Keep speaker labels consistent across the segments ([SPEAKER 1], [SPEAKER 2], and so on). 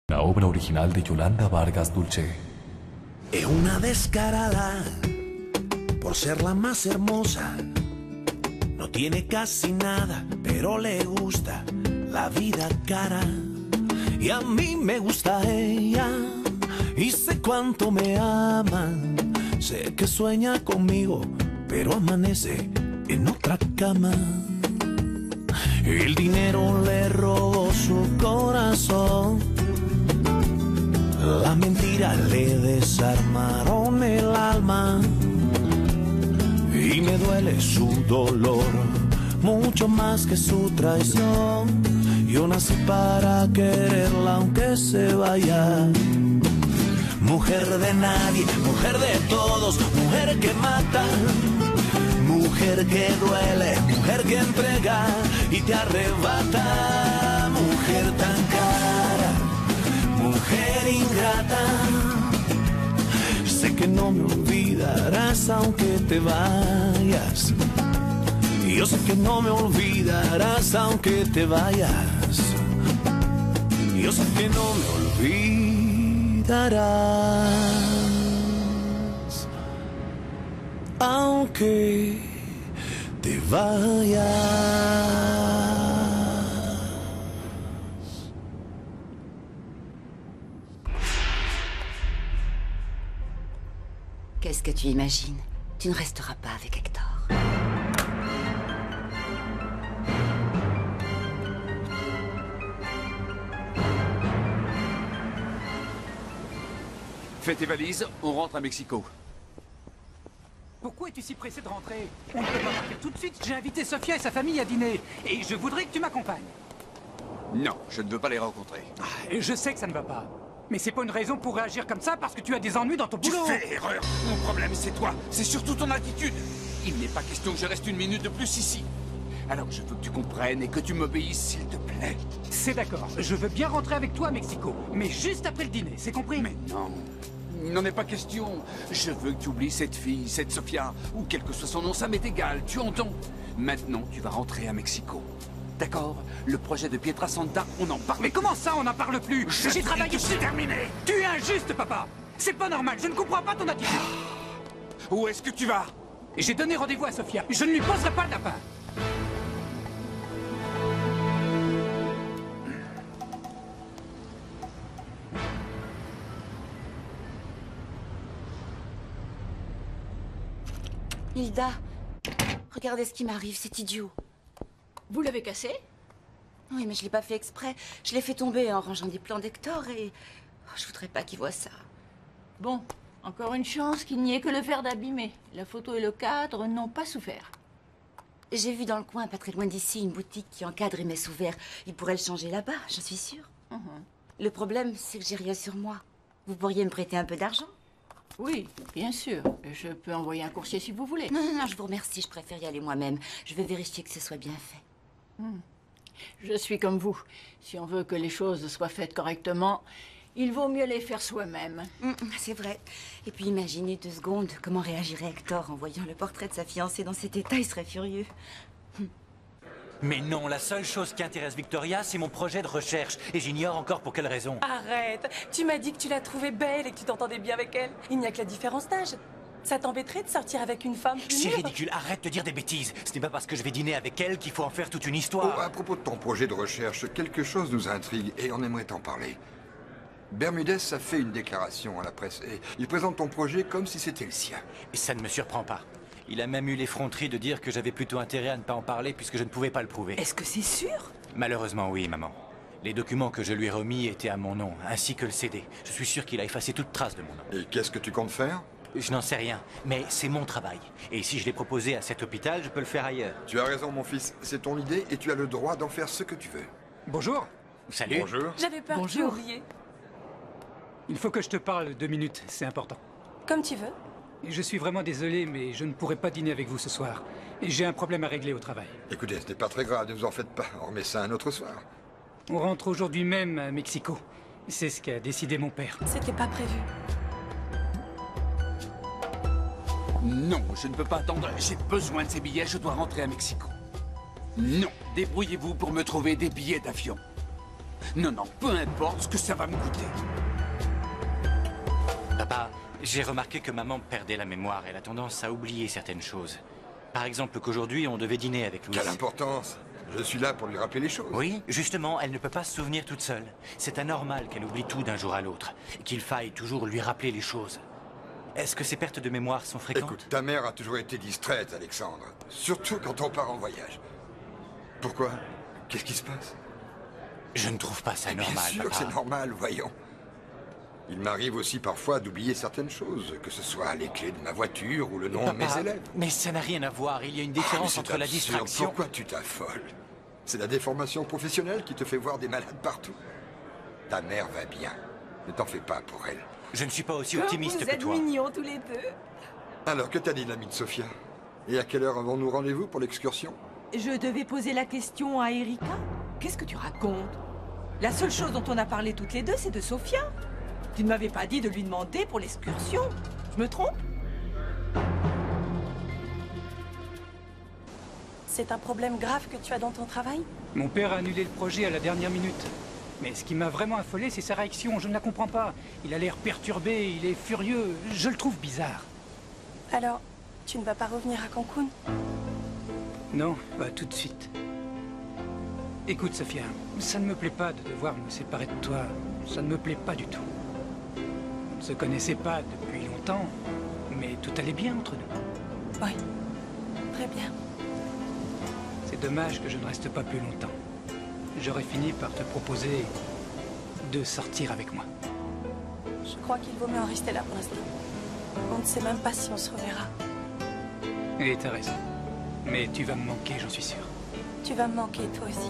[SPEAKER 1] Una obra original de Yolanda Vargas Dulce.
[SPEAKER 2] Es una descarada por ser la más hermosa. No tiene casi nada, pero le gusta la vida cara. Y a mí me gusta ella, y sé cuánto me ama. Sé que sueña conmigo, pero amanece en otra cama. El dinero le robó su corazón. La mentira le desarmaron el alma. Y me duele su dolor, mucho más que su traición. Yo nací para quererla aunque se vaya. Mujer de nadie, mujer de todos, mujer que mata. Mujer que duele, mujer que entrega y te arrebata. Mujer tan cara, mujer ingrata. Sé que no me olvidarás aunque te vayas. Yo sé que no me olvidarás aunque te vayas. Yo sé que no me olvidarás aunque te vayas.
[SPEAKER 3] Qu'est-ce que tu imagines? Tu ne resteras pas avec Hector.
[SPEAKER 4] Fais tes valises, on rentre à Mexico.
[SPEAKER 5] Pourquoi es-tu si pressé de rentrer? On ne peut pas partir tout de suite. J'ai invité Sofia et sa famille à dîner. Et je voudrais que tu m'accompagnes.
[SPEAKER 4] Non, je ne veux pas les rencontrer.
[SPEAKER 5] Et je sais que ça ne va pas. Mais c'est pas une raison pour réagir comme ça parce que tu as des ennuis dans ton
[SPEAKER 4] Tu
[SPEAKER 5] boulot.
[SPEAKER 4] fais erreur. Mon problème, c'est toi. C'est surtout ton attitude. Il n'est pas question que je reste une minute de plus ici. Alors je veux que tu comprennes et que tu m'obéisses, s'il te plaît.
[SPEAKER 5] C'est d'accord. Je veux bien rentrer avec toi à Mexico. Mais juste après le dîner, c'est compris?
[SPEAKER 4] Mais non. Il n'en est pas question. Je veux que tu oublies cette fille, cette Sofia, ou quel que soit son nom, ça m'est égal, tu entends? Maintenant, tu vas rentrer à Mexico. D'accord? Le projet de Pietrasanta, on en parle.
[SPEAKER 5] Mais comment ça, on n'en parle plus? J'ai travaillé...
[SPEAKER 4] C'est terminé.
[SPEAKER 5] Tu es injuste, papa. C'est pas normal. Je ne comprends pas ton attitude.
[SPEAKER 4] Où est-ce que tu vas?
[SPEAKER 5] J'ai donné rendez-vous à Sofia. Je ne lui poserai pas le lapin.
[SPEAKER 3] Hilda, regardez ce qui m'arrive, c'est idiot.
[SPEAKER 6] Vous l'avez cassé?
[SPEAKER 3] Oui, mais je l'ai pas fait exprès. Je l'ai fait tomber en rangeant des plans d'Hector et... Oh, je voudrais pas qu'il voie ça.
[SPEAKER 6] Bon, encore une chance qu'il n'y ait que le fer d'abîmer. La photo et le cadre n'ont pas souffert.
[SPEAKER 3] J'ai vu dans le coin, pas très loin d'ici, une boutique qui encadre et met sous verre. Il pourrait le changer là-bas, j'en suis sûre. Le problème, c'est que j'ai rien sur moi. Vous pourriez me prêter un peu d'argent?
[SPEAKER 6] Oui, bien sûr. Je peux envoyer un coursier si vous voulez.
[SPEAKER 3] Non, non, non, je vous remercie, je préfère y aller moi-même. Je vais vérifier que ce soit bien fait.
[SPEAKER 6] Je suis comme vous. Si on veut que les choses soient faites correctement, il vaut mieux les faire soi-même.
[SPEAKER 3] C'est vrai. Et puis imaginez 2 secondes comment réagirait Hector en voyant le portrait de sa fiancée dans cet état, il serait furieux.
[SPEAKER 7] Mais non, la seule chose qui intéresse Victoria, c'est mon projet de recherche. Et j'ignore encore pour quelle raison.
[SPEAKER 8] Arrête! Tu m'as dit que tu la trouvais belle et que tu t'entendais bien avec elle. Il n'y a que la différence d'âge. Ça t'embêterait de sortir avec une femme plus
[SPEAKER 7] C'est
[SPEAKER 8] mûre?
[SPEAKER 7] ridicule, arrête de dire des bêtises. Ce n'est pas parce que je vais dîner avec elle qu'il faut en faire toute une
[SPEAKER 9] Oh,
[SPEAKER 7] histoire.
[SPEAKER 9] à propos de ton projet de recherche, quelque chose nous intrigue et on aimerait t'en parler. Bermudez a fait une déclaration à la presse et il présente ton projet comme si c'était le sien.
[SPEAKER 7] Et ça ne me surprend pas. Il a même eu l'effronterie de dire que j'avais plutôt intérêt à ne pas en parler puisque je ne pouvais pas le prouver.
[SPEAKER 8] Est-ce que c'est sûr?
[SPEAKER 7] Malheureusement, oui, maman. Les documents que je lui ai remis étaient à mon nom, ainsi que le CD. Je suis sûr qu'il a effacé toute trace de mon nom.
[SPEAKER 9] Et qu'est-ce que tu comptes faire?
[SPEAKER 7] Je n'en sais rien, mais c'est mon travail. Et si je l'ai proposé à cet hôpital, je peux le faire ailleurs.
[SPEAKER 9] Tu as raison, mon fils. C'est ton idée et tu as le droit d'en faire ce que tu veux.
[SPEAKER 5] Bonjour.
[SPEAKER 7] Salut.
[SPEAKER 9] Bonjour.
[SPEAKER 8] J'avais peur que tu
[SPEAKER 5] Bonjour.
[SPEAKER 8] oubliais.
[SPEAKER 5] Il faut que je te parle 2 minutes, c'est important.
[SPEAKER 8] Comme tu veux.
[SPEAKER 5] Et je suis vraiment désolé, mais je ne pourrai pas dîner avec vous ce soir. Et j'ai un problème à régler au travail.
[SPEAKER 9] Écoutez, ce n'est pas très grave, ne vous en faites pas. On remet ça un autre soir.
[SPEAKER 5] On rentre aujourd'hui même à Mexico. C'est ce qu'a décidé mon père.
[SPEAKER 8] C'était pas prévu.
[SPEAKER 4] Non, je ne peux pas attendre. J'ai besoin de ces billets, je dois rentrer à Mexico. Non, débrouillez-vous pour me trouver des billets d'avion. Non, non, peu importe ce que ça va me coûter.
[SPEAKER 7] Papa, j'ai remarqué que maman perdait la mémoire. Elle a tendance à oublier certaines choses. Par exemple, qu'aujourd'hui, on devait dîner avec Louise.
[SPEAKER 9] Quelle importance! Je suis là pour lui rappeler les choses.
[SPEAKER 7] Oui, justement, elle ne peut pas se souvenir toute seule. C'est anormal qu'elle oublie tout d'un jour à l'autre. Qu'il faille toujours lui rappeler les choses. Est-ce que ces pertes de mémoire sont fréquentes?
[SPEAKER 9] Écoute, ta mère a toujours été distraite, Alexandre. Surtout quand on part en voyage. Pourquoi? Qu'est-ce qui se passe?
[SPEAKER 7] Je ne trouve pas ça normal,
[SPEAKER 9] Bien sûr
[SPEAKER 7] papa.
[SPEAKER 9] que c'est normal, voyons. Il m'arrive aussi parfois d'oublier certaines choses, que ce soit les clés de ma voiture ou le nom de mes élèves.
[SPEAKER 7] Mais ça n'a rien à voir. Il y a une différence
[SPEAKER 9] Mais
[SPEAKER 7] entre
[SPEAKER 9] c'est
[SPEAKER 7] la
[SPEAKER 9] absurde.
[SPEAKER 7] distraction...
[SPEAKER 9] Pourquoi tu t'affoles? C'est la déformation professionnelle qui te fait voir des malades partout. Ta mère va bien. Ne t'en fais pas pour elle.
[SPEAKER 7] Je ne suis pas aussi optimiste
[SPEAKER 8] Vous
[SPEAKER 7] que
[SPEAKER 8] êtes
[SPEAKER 7] toi.
[SPEAKER 8] mignons tous les deux.
[SPEAKER 9] Alors, que t'a dit l'ami de Sophia? Et à quelle heure avons-nous rendez-vous pour l'excursion?
[SPEAKER 10] Je devais poser la question à Erika. Qu'est-ce que tu racontes? La seule chose dont on a parlé toutes les deux, c'est de Sophia. Tu ne m'avais pas dit de lui demander pour l'excursion. Je me trompe?
[SPEAKER 8] C'est un problème grave que tu as dans ton travail?
[SPEAKER 5] Mon père a annulé le projet à la dernière minute. Mais ce qui m'a vraiment affolé, c'est sa réaction. Je ne la comprends pas. Il a l'air perturbé, il est furieux. Je le trouve bizarre.
[SPEAKER 8] Alors, tu ne vas pas revenir à Cancun?
[SPEAKER 5] Non, pas tout de suite. Écoute, Sophia, ça ne me plaît pas de devoir me séparer de toi. Ça ne me plaît pas du tout. On ne se connaissait pas depuis longtemps, mais tout allait bien entre nous.
[SPEAKER 8] Oui, très bien.
[SPEAKER 5] C'est dommage que je ne reste pas plus longtemps. J'aurais fini par te proposer de sortir avec moi.
[SPEAKER 8] Je crois qu'il vaut mieux en rester là pour l'instant. On ne sait même pas si on se reverra.
[SPEAKER 5] Et t'as raison. Mais tu vas me manquer, j'en suis sûr.
[SPEAKER 8] Tu vas me manquer, toi aussi.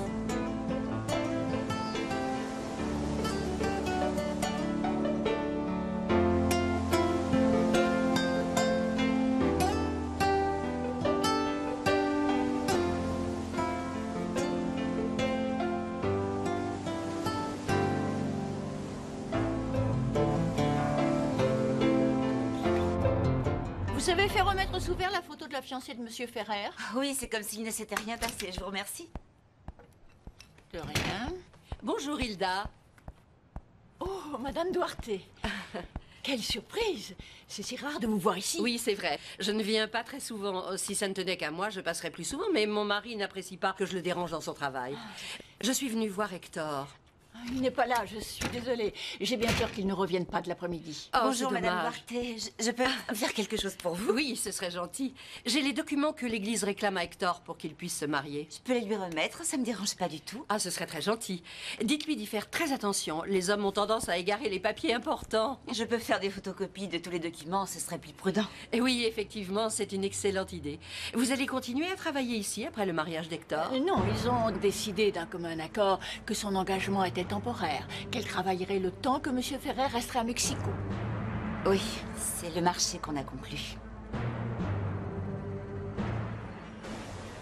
[SPEAKER 6] Vous avez fait remettre sous verre la photo de la fiancée de Monsieur Ferrer?
[SPEAKER 3] Oui, c'est comme s'il ne s'était rien passé, je vous remercie.
[SPEAKER 6] De rien.
[SPEAKER 11] Bonjour Hilda.
[SPEAKER 6] Oh, Madame Duarte. Quelle surprise! C'est si rare de vous voir ici.
[SPEAKER 11] Oui, c'est vrai. Je ne viens pas très souvent. Si ça ne tenait qu'à moi, je passerais plus souvent, mais mon mari n'apprécie pas que je le dérange dans son travail. Je suis venue voir Hector.
[SPEAKER 6] Il n'est pas là, je suis désolée. J'ai bien peur qu'il ne revienne pas de l'après-midi.
[SPEAKER 11] Oh,
[SPEAKER 3] Bonjour,
[SPEAKER 11] c'est
[SPEAKER 3] Madame
[SPEAKER 11] dommage.
[SPEAKER 3] Duarte. Je peux faire quelque chose pour vous?
[SPEAKER 11] Oui, ce serait gentil. J'ai les documents que l'Église réclame à Hector pour qu'il puisse se marier.
[SPEAKER 3] Je peux les lui remettre, ça me dérange pas du tout.
[SPEAKER 11] Ah, ce serait très gentil. Dites-lui d'y faire très attention. Les hommes ont tendance à égarer les papiers importants.
[SPEAKER 3] Je peux faire des photocopies de tous les documents, ce serait plus prudent.
[SPEAKER 11] Et oui, effectivement, c'est une excellente idée. Vous allez continuer à travailler ici après le mariage d'Hector?
[SPEAKER 6] Non, ils ont décidé d'un commun accord que son engagement était temporaire, qu'elle travaillerait le temps que Monsieur Ferrer resterait à Mexico.
[SPEAKER 3] Oui, c'est le marché qu'on a conclu.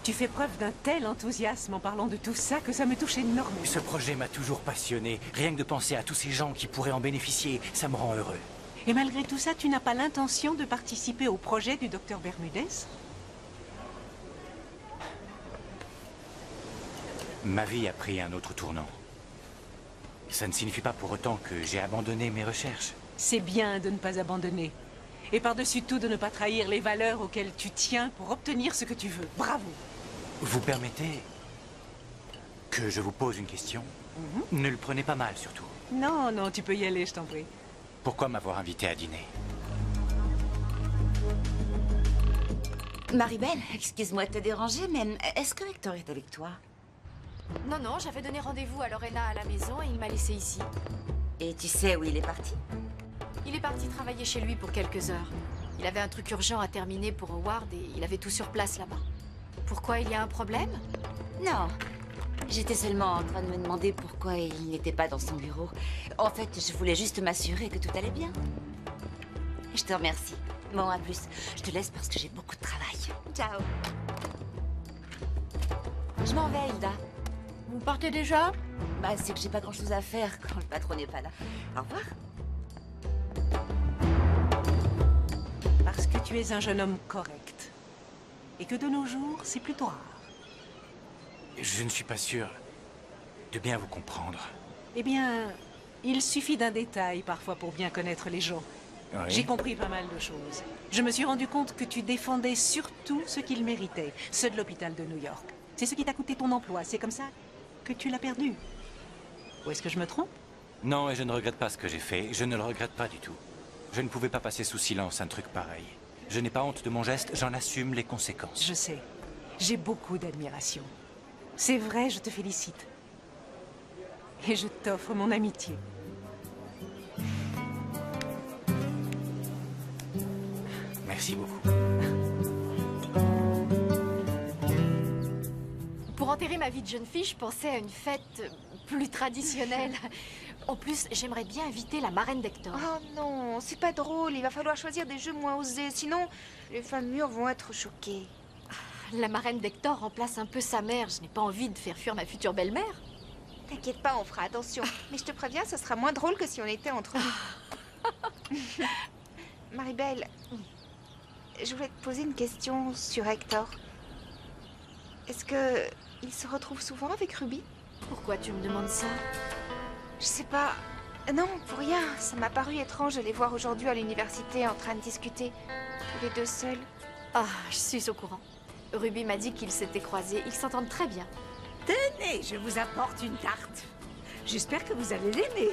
[SPEAKER 10] Tu fais preuve d'un tel enthousiasme en parlant de tout ça que ça me touche énormément.
[SPEAKER 7] Ce projet m'a toujours passionné. Rien que de penser à tous ces gens qui pourraient en bénéficier, ça me rend heureux.
[SPEAKER 10] Et malgré tout ça, tu n'as pas l'intention de participer au projet du docteur Bermudez?
[SPEAKER 7] Ma vie a pris un autre tournant. Ça ne signifie pas pour autant que j'ai abandonné mes recherches.
[SPEAKER 10] C'est bien de ne pas abandonner. Et par-dessus tout, de ne pas trahir les valeurs auxquelles tu tiens pour obtenir ce que tu veux. Bravo!
[SPEAKER 7] Vous permettez que je vous pose une question? Ne le prenez pas mal, surtout.
[SPEAKER 10] Non, non, tu peux y aller, je t'en prie.
[SPEAKER 7] Pourquoi m'avoir invité à dîner?
[SPEAKER 3] Maribel, excuse-moi de te déranger, mais est-ce que Hector est avec toi?
[SPEAKER 12] Non, non, j'avais donné rendez-vous à Lorena à la maison et il m'a laissé ici.
[SPEAKER 3] Et tu sais où il est parti?
[SPEAKER 12] Il est parti travailler chez lui pour quelques heures. Il avait un truc urgent à terminer pour Howard et il avait tout sur place là-bas. Pourquoi, il y a un problème?
[SPEAKER 3] Non. J'étais seulement en train de me demander pourquoi il n'était pas dans son bureau. En fait, je voulais juste m'assurer que tout allait bien. Je te remercie. Bon, à plus. Je te laisse parce que j'ai beaucoup de travail. Ciao. Je m'en vais, Hilda.
[SPEAKER 6] Vous partez déjà?
[SPEAKER 3] Bah, c'est que j'ai pas grand-chose à faire quand le patron n'est pas là. Au revoir.
[SPEAKER 10] Parce que tu es un jeune homme correct. Et que de nos jours, c'est plutôt rare.
[SPEAKER 7] Je ne suis pas sûr de bien vous comprendre.
[SPEAKER 10] Eh bien, il suffit d'un détail parfois pour bien connaître les gens.
[SPEAKER 7] Oui.
[SPEAKER 10] J'ai compris pas mal de choses. Je me suis rendu compte que tu défendais surtout ce qu'ils méritaient, ceux de l'hôpital de New York. C'est ce qui t'a coûté ton emploi, c'est comme ça que tu l'as perdu. Ou est-ce que je me trompe?
[SPEAKER 7] Non, et je ne regrette pas ce que j'ai fait. Je ne le regrette pas du tout. Je ne pouvais pas passer sous silence un truc pareil. Je n'ai pas honte de mon geste, j'en assume les conséquences.
[SPEAKER 10] Je sais. J'ai beaucoup d'admiration. C'est vrai, je te félicite. Et je t'offre mon amitié.
[SPEAKER 7] Merci beaucoup.
[SPEAKER 12] Pour enterrer ma vie de jeune fille, je pensais à une fête plus traditionnelle. En plus, j'aimerais bien inviter la marraine d'Hector.
[SPEAKER 13] Oh non, c'est pas drôle. Il va falloir choisir des jeux moins osés. Sinon, les femmes mûres vont être choquées.
[SPEAKER 12] La marraine d'Hector remplace un peu sa mère. Je n'ai pas envie de faire fuir ma future belle-mère.
[SPEAKER 13] T'inquiète pas, on fera attention. Mais je te préviens, ce sera moins drôle que si on était entre nous. Maribel, je voulais te poser une question sur Hector. Est-ce que il se retrouve souvent avec Ruby?
[SPEAKER 12] Pourquoi tu me demandes ça?
[SPEAKER 13] Je sais pas. Non, pour rien. Ça m'a paru étrange de les voir aujourd'hui à l'université en train de discuter. Tous les deux seuls.
[SPEAKER 12] Ah, je suis au courant. Ruby m'a dit qu'ils s'étaient croisés. Ils s'entendent très bien.
[SPEAKER 10] Tenez, je vous apporte une tarte. J'espère que vous allez l'aimer.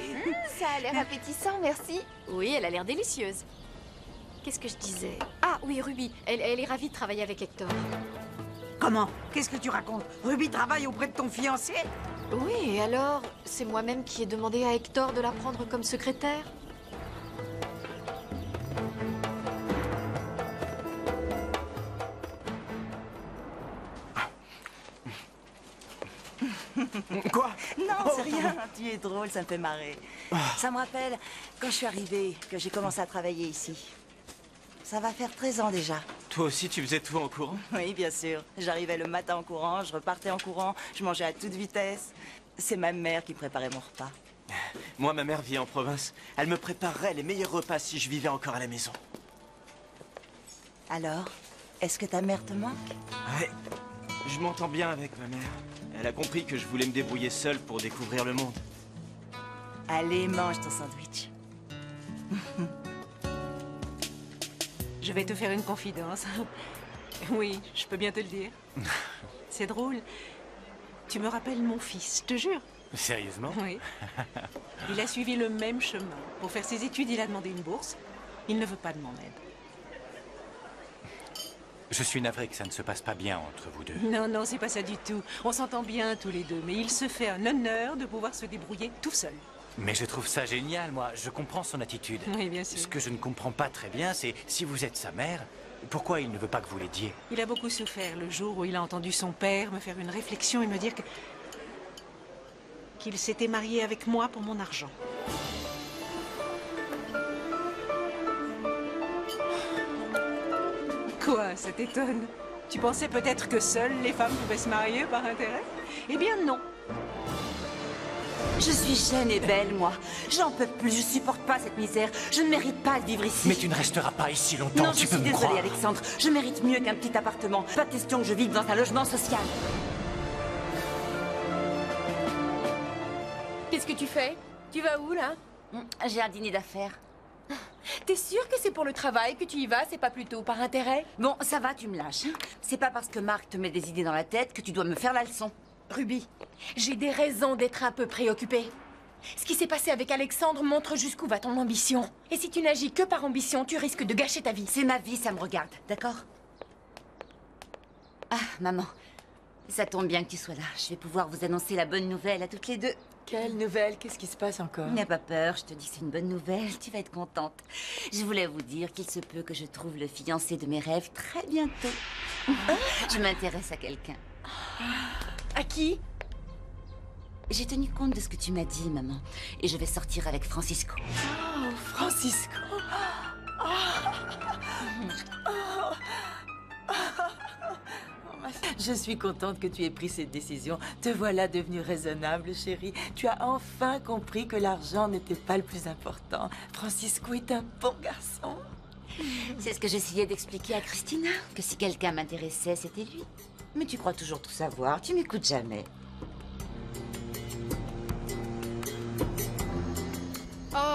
[SPEAKER 13] Ça a l'air appétissant, merci.
[SPEAKER 12] Oui, elle a l'air délicieuse. Qu'est-ce que je disais? Ah oui, Ruby. Elle est ravie de travailler avec Hector.
[SPEAKER 10] Comment? Qu'est-ce que tu racontes? Ruby travaille auprès de ton fiancé?
[SPEAKER 12] Oui, et alors? C'est moi-même qui ai demandé à Hector de la prendre comme secrétaire.
[SPEAKER 14] Quoi? Non, c'est rien. Tu es drôle, ça me fait marrer. Ça me rappelle quand je suis arrivée, que j'ai commencé à travailler ici. Ça va faire 13 ans déjà.
[SPEAKER 7] Toi aussi, tu faisais tout en courant?
[SPEAKER 14] Oui, bien sûr. J'arrivais le matin en courant, je repartais en courant, je mangeais à toute vitesse. C'est ma mère qui préparait mon repas.
[SPEAKER 15] Moi, ma mère vit en province. Elle me préparerait les meilleurs repas si je vivais encore à la maison.
[SPEAKER 14] Alors, est-ce que ta mère te manque?
[SPEAKER 15] Ouais, je m'entends bien avec ma mère. Elle a compris que je voulais me débrouiller seule pour découvrir le monde.
[SPEAKER 14] Allez, mange ton sandwich.
[SPEAKER 10] Je vais te faire une confidence. Oui, je peux bien te le dire. C'est drôle. Tu me rappelles mon fils, je te jure.
[SPEAKER 7] Sérieusement?
[SPEAKER 10] Oui. Il a suivi le même chemin. Pour faire ses études, il a demandé une bourse. Il ne veut pas de mon aide.
[SPEAKER 7] Je suis navré que ça ne se passe pas bien entre vous deux.
[SPEAKER 10] Non, non, c'est pas ça du tout. On s'entend bien tous les deux, mais il se fait un honneur de pouvoir se débrouiller tout seul.
[SPEAKER 7] Mais je trouve ça génial, moi. Je comprends son attitude.
[SPEAKER 10] Oui, bien sûr.
[SPEAKER 7] Ce que je ne comprends pas très bien, c'est si vous êtes sa mère, pourquoi il ne veut pas que vous l'aidiez?
[SPEAKER 10] Il a beaucoup souffert le jour où il a entendu son père me faire une réflexion et me dire qu'il s'était marié avec moi pour mon argent. Quoi, ça t'étonne? Tu pensais peut-être que seules les femmes pouvaient se marier par intérêt? Eh bien non.
[SPEAKER 3] Je suis jeune et belle, moi. J'en peux plus, je supporte pas cette misère. Je ne mérite pas de vivre ici.
[SPEAKER 7] Mais tu ne resteras pas ici longtemps,
[SPEAKER 3] non,
[SPEAKER 7] tu peux me croire.
[SPEAKER 3] Je suis désolée, Alexandre. Je mérite mieux qu'un petit appartement. Pas question que je vive dans un logement social.
[SPEAKER 8] Qu'est-ce que tu fais? Tu vas où, là?
[SPEAKER 3] J'ai un dîner d'affaires.
[SPEAKER 8] T'es sûre que c'est pour le travail que tu y vas, c'est pas plutôt par intérêt?
[SPEAKER 3] Bon, ça va, tu me lâches. C'est pas parce que Marc te met des idées dans la tête que tu dois me faire la leçon.
[SPEAKER 8] Ruby, j'ai des raisons d'être un peu préoccupée. Ce qui s'est passé avec Alexandre montre jusqu'où va ton ambition. Et si tu n'agis que par ambition, tu risques de gâcher ta vie.
[SPEAKER 3] C'est ma vie, ça me regarde, d'accord? Ah, maman, ça tombe bien que tu sois là. Je vais pouvoir vous annoncer la bonne nouvelle à toutes les deux.
[SPEAKER 6] Quelle nouvelle? Qu'est-ce qui se passe encore?
[SPEAKER 3] N'aie pas peur, je te dis que c'est une bonne nouvelle, tu vas être contente. Je voulais vous dire qu'il se peut que je trouve le fiancé de mes rêves très bientôt. Je m'intéresse à quelqu'un.
[SPEAKER 8] À qui?
[SPEAKER 3] J'ai tenu compte de ce que tu m'as dit, maman. Et je vais sortir avec Francisco.
[SPEAKER 8] Oh, Francisco.
[SPEAKER 6] Je suis contente que tu aies pris cette décision. Te voilà devenue raisonnable, chérie. Tu as enfin compris que l'argent n'était pas le plus important. Francisco est un bon garçon.
[SPEAKER 3] C'est ce que j'essayais d'expliquer à Christina. Que si quelqu'un m'intéressait, c'était lui. Mais tu crois toujours tout savoir. Tu m'écoutes jamais.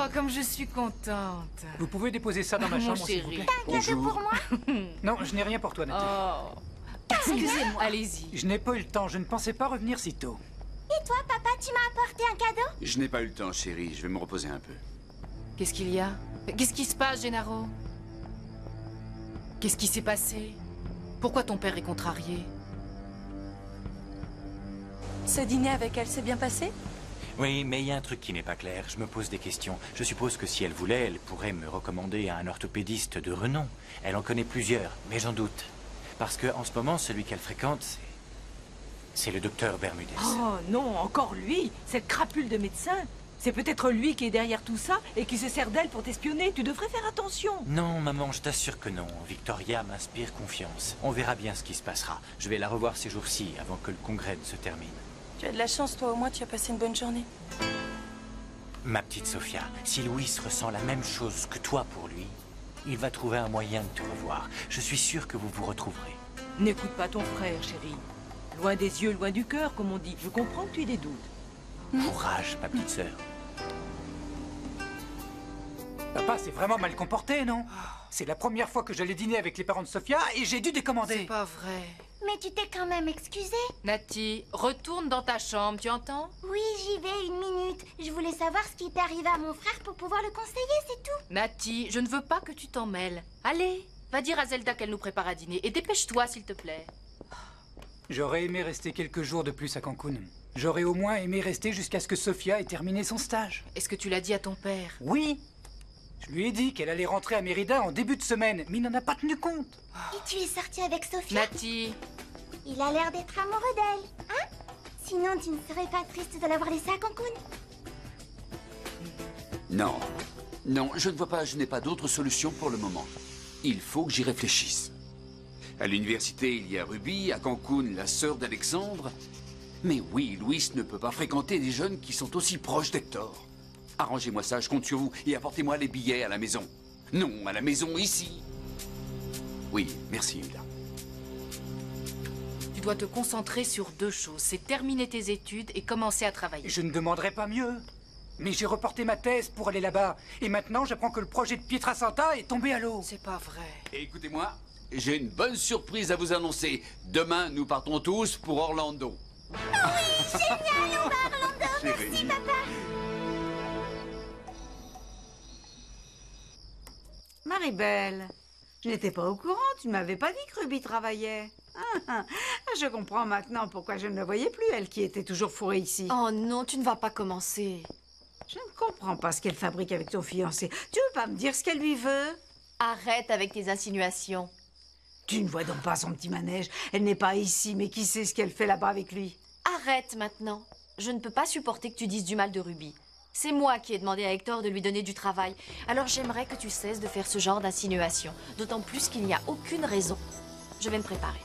[SPEAKER 16] comme je suis contente.
[SPEAKER 5] Vous pouvez déposer ça dans ma
[SPEAKER 16] Mon
[SPEAKER 5] chambre, s'il vous
[SPEAKER 16] chéri.
[SPEAKER 5] plaît?
[SPEAKER 13] T'as un cadeau pour moi?
[SPEAKER 5] Non, je n'ai rien pour toi, Nathalie.
[SPEAKER 16] Oh. Excusez-moi. Allez-y.
[SPEAKER 5] Je n'ai pas eu le temps, je ne pensais pas revenir si tôt.
[SPEAKER 13] Et toi, papa, tu m'as apporté un cadeau?
[SPEAKER 4] Je n'ai pas eu le temps, chérie. Je vais me reposer un peu.
[SPEAKER 16] Qu'est-ce qu'il y a? Qu'est-ce qui se passe, Gennaro? Qu'est-ce qui s'est passé? Pourquoi ton père est contrarié?
[SPEAKER 6] Ce dîner avec elle s'est bien passé?
[SPEAKER 7] Oui, mais il y a un truc qui n'est pas clair. Je me pose des questions. Je suppose que si elle voulait, elle pourrait me recommander à un orthopédiste de renom. Elle en connaît plusieurs, mais j'en doute. Parce que en ce moment, celui qu'elle fréquente, c'est le docteur Bermudez.
[SPEAKER 6] Oh non, encore lui, cette crapule de médecin. C'est peut-être lui qui est derrière tout ça et qui se sert d'elle pour t'espionner. Tu devrais faire attention.
[SPEAKER 7] Non, maman, je t'assure que non. Victoria m'inspire confiance. On verra bien ce qui se passera. Je vais la revoir ces jours-ci, avant que le congrès ne se termine.
[SPEAKER 6] Tu as de la chance, toi, au moins, tu as passé une bonne journée.
[SPEAKER 7] Ma petite Sophia, si Louis ressent la même chose que toi pour lui, il va trouver un moyen de te revoir. Je suis sûr que vous vous retrouverez.
[SPEAKER 6] N'écoute pas ton frère, chérie. Loin des yeux, loin du cœur, comme on dit. Je comprends que tu aies des doutes.
[SPEAKER 7] Courage, ma petite sœur.
[SPEAKER 5] Papa s'est vraiment mal comporté, non? C'est la première fois que j'allais dîner avec les parents de Sophia et j'ai dû décommander.
[SPEAKER 16] C'est pas vrai.
[SPEAKER 13] Mais tu t'es quand même excusée.
[SPEAKER 16] Nati, retourne dans ta chambre, tu entends?
[SPEAKER 13] Oui, j'y vais, une minute. Je voulais savoir ce qui était arrivé à mon frère pour pouvoir le conseiller, c'est tout.
[SPEAKER 16] Nati, je ne veux pas que tu t'en mêles. Allez, va dire à Zelda qu'elle nous prépare à dîner et dépêche-toi, s'il te plaît.
[SPEAKER 5] J'aurais aimé rester quelques jours de plus à Cancun. J'aurais au moins aimé rester jusqu'à ce que Sophia ait terminé son stage.
[SPEAKER 16] Est-ce que tu l'as dit à ton père?
[SPEAKER 5] Oui. Je lui ai dit qu'elle allait rentrer à Mérida en début de semaine, mais il n'en a pas tenu compte.
[SPEAKER 13] Et tu es sortie avec Sophia?
[SPEAKER 16] Nati.
[SPEAKER 13] Il a l'air d'être amoureux d'elle, hein? Sinon, tu ne serais pas triste de l'avoir laissée à Cancun?
[SPEAKER 4] Non. Non, je ne vois pas, je n'ai pas d'autre solution pour le moment. Il faut que j'y réfléchisse. À l'université, il y a Ruby, à Cancun, la sœur d'Alexandre. Mais oui, Louis ne peut pas fréquenter des jeunes qui sont aussi proches d'Hector. Arrangez-moi ça, je compte sur vous, et apportez-moi les billets à la maison. Non, à la maison, ici. Oui, merci, Hilda.
[SPEAKER 16] Tu dois te concentrer sur deux choses. C'est terminer tes études et commencer à travailler.
[SPEAKER 5] Je ne demanderais pas mieux. Mais j'ai reporté ma thèse pour aller là-bas. Et maintenant, j'apprends que le projet de Pietrasanta est tombé à l'eau.
[SPEAKER 16] C'est pas vrai.
[SPEAKER 4] Et écoutez-moi, j'ai une bonne surprise à vous annoncer. Demain, nous partons tous pour Orlando.
[SPEAKER 13] Oui, génial, on va à Orlando. Merci, papa.
[SPEAKER 17] Marie-Belle, je n'étais pas au courant, tu ne m'avais pas dit que Ruby travaillait. Je comprends maintenant pourquoi je ne la voyais plus, elle qui était toujours fourrée ici.
[SPEAKER 12] Oh non, tu ne vas pas commencer.
[SPEAKER 17] Je ne comprends pas ce qu'elle fabrique avec ton fiancé. Tu veux pas me dire ce qu'elle lui veut?
[SPEAKER 12] Arrête avec tes insinuations.
[SPEAKER 17] Tu ne vois donc pas son petit manège. Elle n'est pas ici, mais qui sait ce qu'elle fait là-bas avec lui?
[SPEAKER 12] Arrête maintenant. Je ne peux pas supporter que tu dises du mal de Ruby. C'est moi qui ai demandé à Hector de lui donner du travail. Alors j'aimerais que tu cesses de faire ce genre d'insinuations. D'autant plus qu'il n'y a aucune raison. Je vais me préparer.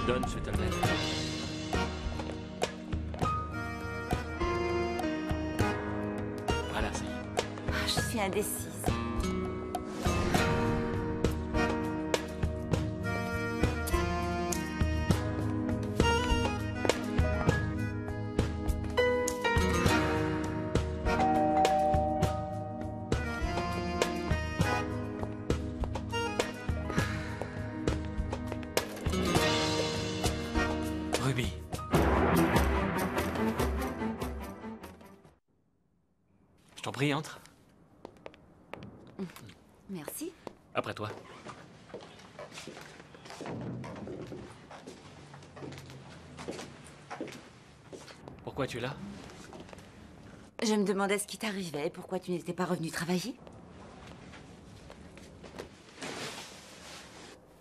[SPEAKER 18] Donne ce tablet. Voilà, ça y est.
[SPEAKER 3] Je suis indécise.
[SPEAKER 7] Ruby.
[SPEAKER 18] Je t'en prie, entre.
[SPEAKER 3] Merci.
[SPEAKER 18] Après toi. Pourquoi tu es là?
[SPEAKER 3] Je me demandais ce qui t'arrivait, pourquoi tu n'étais pas revenu travailler.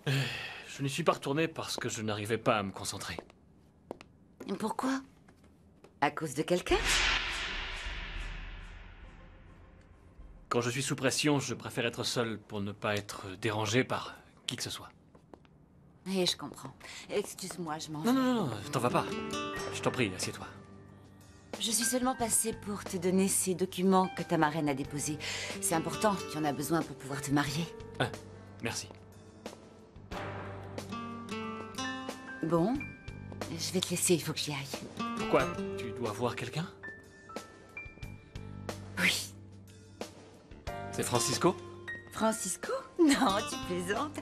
[SPEAKER 18] Je n'y suis pas retourné parce que je n'arrivais pas à me concentrer.
[SPEAKER 3] Pourquoi? À cause de quelqu'un?
[SPEAKER 18] Quand je suis sous pression, je préfère être seul pour ne pas être dérangé par qui que ce soit.
[SPEAKER 3] Et je comprends. Excuse-moi, je m'en vais.
[SPEAKER 18] Non, non, non, t'en vas pas. Je t'en prie, assieds-toi.
[SPEAKER 3] Je suis seulement passée pour te donner ces documents que ta marraine a déposés. C'est important, tu en as besoin pour pouvoir te marier.
[SPEAKER 18] Ah, merci.
[SPEAKER 3] Bon, je vais te laisser, il faut que j'y aille.
[SPEAKER 18] Pourquoi? Tu dois voir quelqu'un?
[SPEAKER 3] Oui.
[SPEAKER 18] C'est Francisco?
[SPEAKER 3] Francisco? Non, tu plaisantes.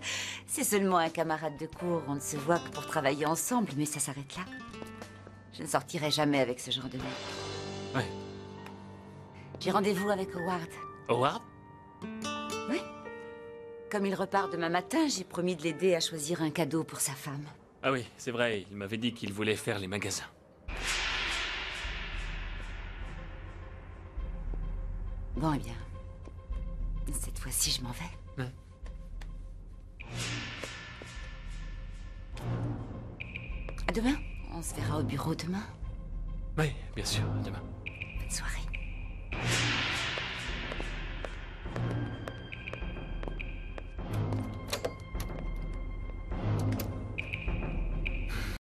[SPEAKER 3] C'est seulement un camarade de cours. On ne se voit que pour travailler ensemble, mais ça s'arrête là. Je ne sortirai jamais avec ce genre de mec.
[SPEAKER 18] Ouais.
[SPEAKER 3] J'ai rendez-vous avec Howard.
[SPEAKER 18] Howard?
[SPEAKER 3] Oui. Comme il repart demain matin, j'ai promis de l'aider à choisir un cadeau pour sa femme.
[SPEAKER 18] Ah oui, c'est vrai, il m'avait dit qu'il voulait faire les magasins.
[SPEAKER 3] Bon, eh bien. Cette fois-ci, je m'en vais.
[SPEAKER 18] Ouais.
[SPEAKER 3] À demain. On se verra au bureau demain.
[SPEAKER 18] Oui, bien sûr, à demain.